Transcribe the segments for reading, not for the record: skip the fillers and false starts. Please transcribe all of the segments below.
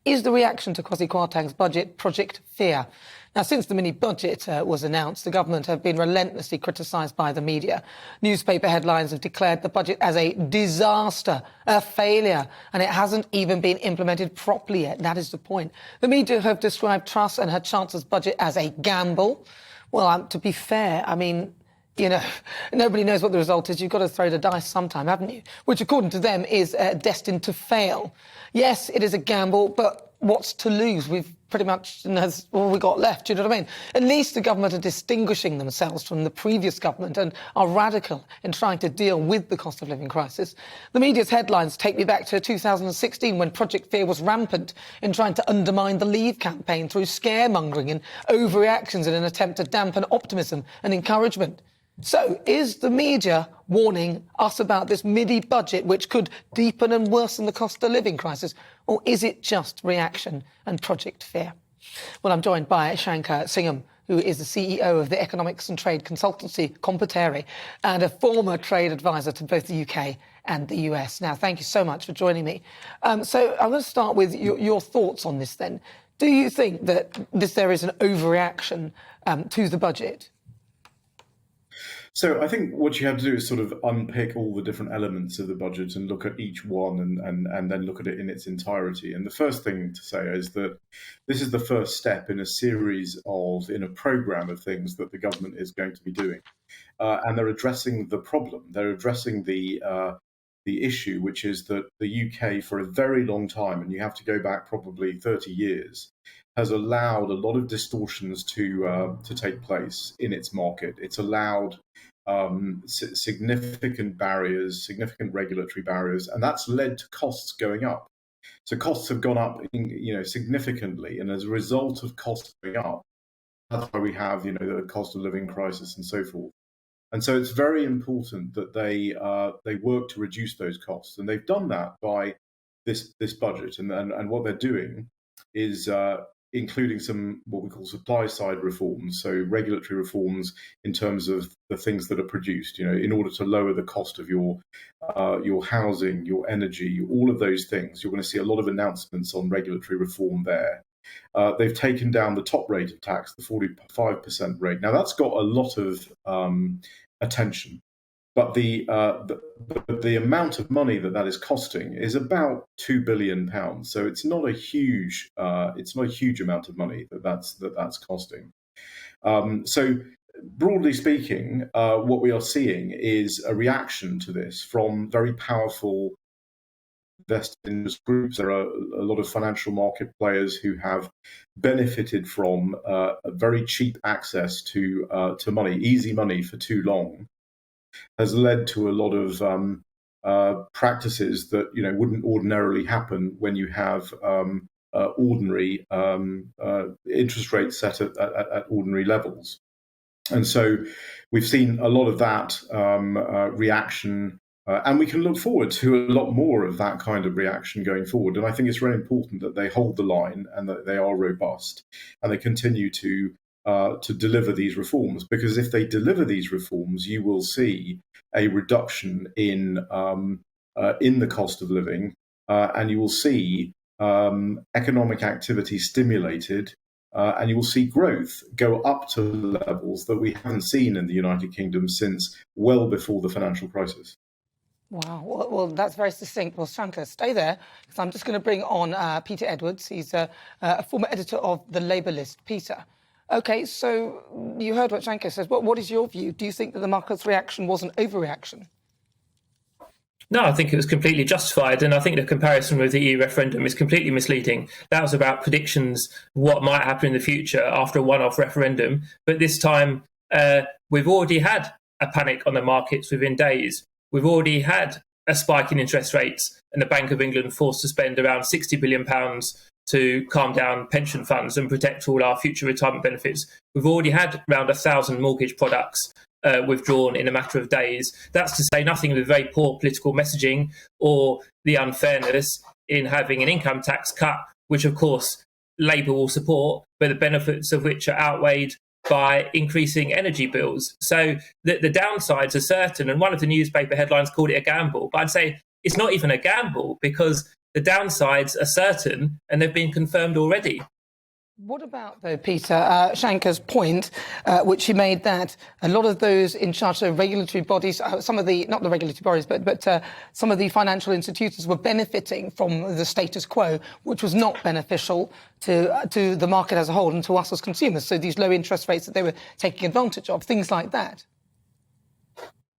is the reaction to Kwasi Kwarteng's budget Project Fear. Now, since the mini-budget was announced, the government have been relentlessly criticised by the media. Newspaper headlines have declared the budget as a disaster, a failure, and it hasn't even been implemented properly yet. That is the point. The media have described Truss and her Chancellor's budget as a gamble. Well, to be fair, I mean, you know, nobody knows what the result is. You've got to throw the dice sometime, haven't you? Which, according to them, is destined to fail. Yes, it is a gamble, but what's to lose? We've pretty much that's all we got left, do you know what I mean? At least the government are distinguishing themselves from the previous government and are radical in trying to deal with the cost of living crisis. The media's headlines take me back to 2016 when Project Fear was rampant in trying to undermine the Leave campaign through scaremongering and overreactions in an attempt to dampen optimism and encouragement. So, is the media warning us about this mini-budget which could deepen and worsen the cost of living crisis? Or is it just reaction and Project Fear? Well, I'm joined by Shanker Singham, who is the CEO of the economics and trade consultancy Competere and a former trade advisor to both the UK and the US. Now, thank you so much for joining me. So I'm going to start with your thoughts on this then. Do you think that there is an overreaction to the budget? So I think what you have to do is sort of unpick all the different elements of the budget and look at each one and then look at it in its entirety. And the first thing to say is that this is the first step in a program of things that the government is going to be doing. And they're addressing the problem. They're addressing the issue, which is that the UK for a very long time, and you have to go back probably 30 years, has allowed a lot of distortions to take place in its market. It's allowed significant barriers, significant regulatory barriers, and that's led to costs going up. So costs have gone up, significantly, and as a result of costs going up, that's why we have, the cost of living crisis and so forth. And so it's very important that they work to reduce those costs, and they've done that by this budget. And what they're doing is including some what we call supply side reforms, so regulatory reforms in terms of the things that are produced, in order to lower the cost of your housing, your energy, all of those things. You're going to see a lot of announcements on regulatory reform there. They've taken down the top rate of tax, the 45% rate. Now that's got a lot of attention, but the amount of money that is costing is about £2 billion. So it's not a huge amount of money that's costing. So broadly speaking, what we are seeing is a reaction to this from very powerful investor interest groups. There are a lot of financial market players who have benefited from a very cheap access to money, easy money for too long, has led to a lot of practices that wouldn't ordinarily happen when you have ordinary interest rates set at ordinary levels. And so we've seen a lot of that reaction, and we can look forward to a lot more of that kind of reaction going forward. And I think it's very important that they hold the line and that they are robust and they continue to deliver these reforms, because if they deliver these reforms, you will see a reduction in the cost of living, and you will see economic activity stimulated, and you will see growth go up to levels that we haven't seen in the United Kingdom since well before the financial crisis. Wow, well, that's very succinct. Well, Shanker, stay there, because I'm just going to bring on Peter Edwards. He's a former editor of The Labour List. Peter, OK, so you heard what Shanker says. What is your view? Do you think that the market's reaction was an overreaction? No, I think it was completely justified. And I think the comparison with the EU referendum is completely misleading. That was about predictions, what might happen in the future after a one-off referendum. But this time, we've already had a panic on the markets within days. We've already had a spike in interest rates and the Bank of England forced to spend around £60 billion to calm down pension funds and protect all our future retirement benefits. We've already had around 1,000 mortgage products withdrawn in a matter of days. That's to say nothing of the very poor political messaging or the unfairness in having an income tax cut, which of course Labour will support, but the benefits of which are outweighed by increasing energy bills. So the downsides are certain, and one of the newspaper headlines called it a gamble. But I'd say it's not even a gamble, because The downsides are certain, and they've been confirmed already. What about, though, Peter, Shanker's point, which he made, that a lot of those in charge of regulatory bodies, some of the, not the regulatory bodies, but some of the financial institutions were benefiting from the status quo, which was not beneficial to the market as a whole and to us as consumers. So these low interest rates that they were taking advantage of, things like that.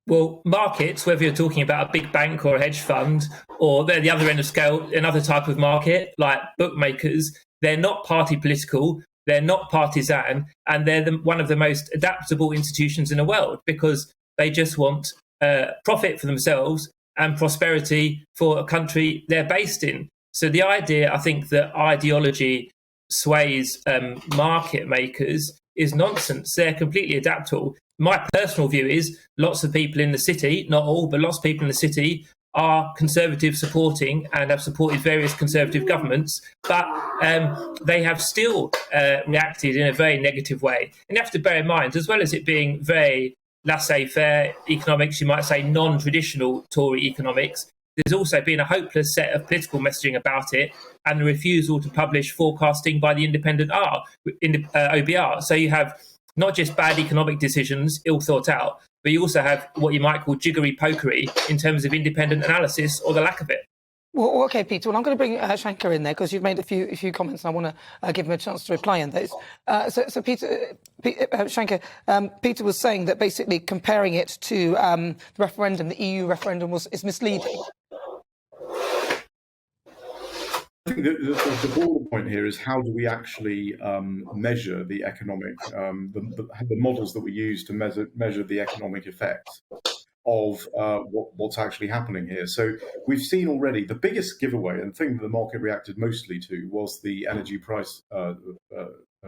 Well, markets, whether you're talking about a big bank or a hedge fund, or they're the other end of scale, another type of market like bookmakers, they're not party political, they're not partisan, and they're one of the most adaptable institutions in the world, because they just want profit for themselves and prosperity for a country they're based in. So the idea, I think, that ideology sways market makers is nonsense. They're completely adaptable. My personal view is lots of people in the city, not all, but lots of people in the city are Conservative supporting and have supported various Conservative governments, but they have still reacted in a very negative way. And you have to bear in mind, as well as it being very laissez-faire economics, you might say non-traditional Tory economics, there's also been a hopeless set of political messaging about it, and the refusal to publish forecasting by the independent OBR. So you have not just bad economic decisions, ill thought out, but you also have what you might call jiggery-pokery in terms of independent analysis, or the lack of it. Well, OK, Peter, well, I'm going to bring Shanker in there, because you've made a few comments, and I want to give him a chance to reply on those. So Peter, Shanker, Peter was saying that basically comparing it to the referendum, the EU referendum, is misleading. I think the broader point here is, how do we actually measure the economic, the models that we use to measure the economic effects of what's actually happening here. So we've seen already the biggest giveaway, and thing that the market reacted mostly to, was the energy price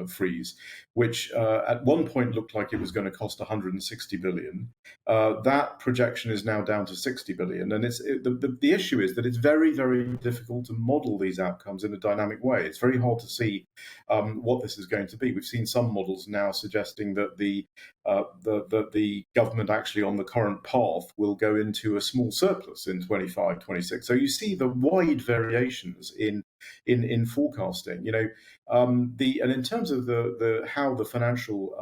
freeze, which at one point looked like it was going to cost 160 billion. That projection is now down to 60 billion. And the issue is that it's very, very difficult to model these outcomes in a dynamic way. It's very hard to see what this is going to be. We've seen some models now suggesting that the government actually on the current path will go into a small surplus in 25, 26. So you see the wide variations in forecasting, and in terms of the how the financial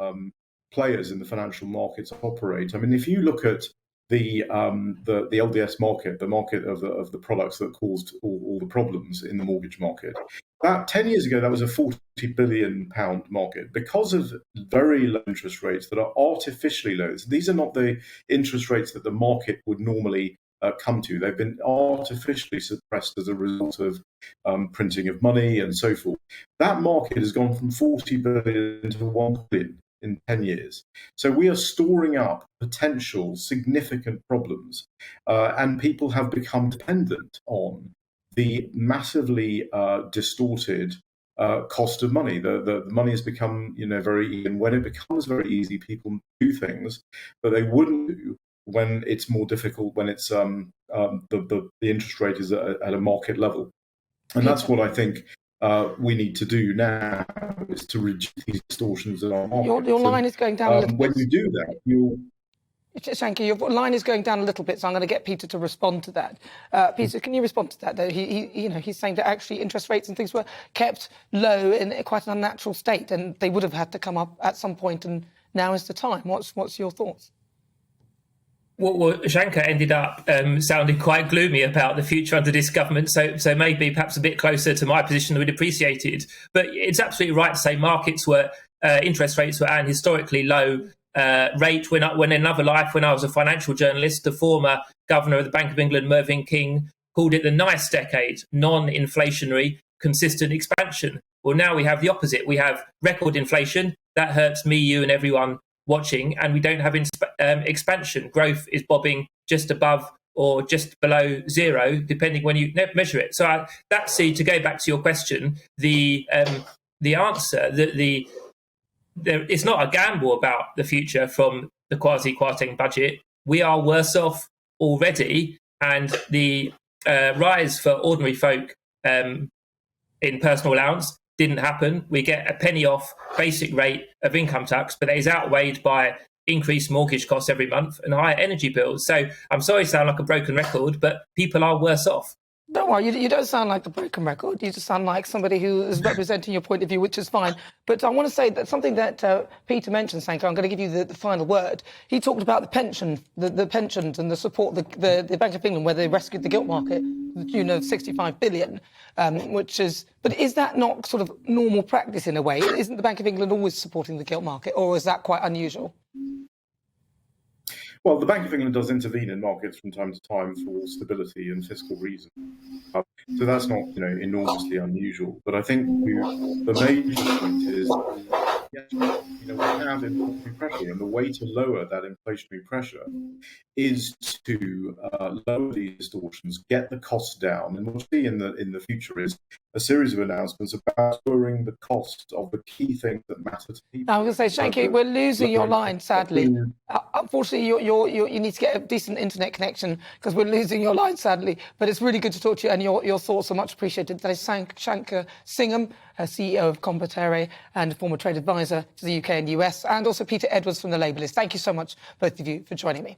players in the financial markets operate. I mean, if you look at the LDS market, the market of the products that caused all the problems in the mortgage market, about 10 years ago, that was a £40 billion market, because of very low interest rates that are artificially low. These are not the interest rates that the market would normally come to. They've been artificially suppressed as a result of printing of money and so forth. That market has gone from 40 billion to 1 billion in 10 years. So we are storing up potential significant problems, and people have become dependent on the massively distorted cost of money. The money has become, very easy, and when it becomes very easy, people do things that they wouldn't do when it's more difficult, when it's the interest rate is at a market level. And that's what I think we need to do now, is to reduce these distortions in our market. Your line is going down a little bit. When you do that, you'll... Shanker, your line is going down a little bit, so I'm going to get Peter to respond to that. Peter, can you respond to that? Though he's saying that actually interest rates and things were kept low in quite an unnatural state, and they would have had to come up at some point, and now is the time. What's your thoughts? Well, Shanker ended up sounding quite gloomy about the future under this government, so maybe perhaps a bit closer to my position than we'd appreciated. But it's absolutely right to say markets were, interest rates were at an historically low rate. When in another life, when I was a financial journalist, the former governor of the Bank of England, Mervyn King, called it the nice decade, non-inflationary, consistent expansion. Well, now we have the opposite. We have record inflation. That hurts me, you, and everyone watching, and we don't have expansion. Growth is bobbing just above or just below zero, depending when you measure it. So to go back to your question, the answer that it's not a gamble about the future from the quasi-Kwarteng budget. We are worse off already, and the rise for ordinary folk in personal allowance didn't happen. We get a penny off basic rate of income tax, but that is outweighed by increased mortgage costs every month and higher energy bills. So I'm sorry to sound like a broken record, but people are worse off. Don't worry, you don't sound like the broken record. You just sound like somebody who is representing your point of view, which is fine. But I want to say that something that Peter mentioned, Shanker, I'm going to give you the final word. He talked about the pensions and the support, the Bank of England, where they rescued the gilt market to the tune of 65 billion, but is that not sort of normal practice in a way? Isn't the Bank of England always supporting the gilt market, or is that quite unusual? Well, the Bank of England does intervene in markets from time to time for stability and fiscal reasons. So that's not, enormously unusual. But I think the major point is, yes, we have inflationary pressure, and the way to lower that inflationary pressure is to lower these distortions, get the costs down, and we'll see in the future is a series of announcements about lowering the cost of the key things that matter to people. I was going to say, Shanker, we're losing your line, sadly. Unfortunately, you need to get a decent internet connection because we're losing your line, sadly. But it's really good to talk to you, and your thoughts are much appreciated. That is Shanker Singham, CEO of Kwarteng and former trade advisor to the UK and US, and also Peter Edwards from The Labellist. Thank you so much, both of you, for joining me.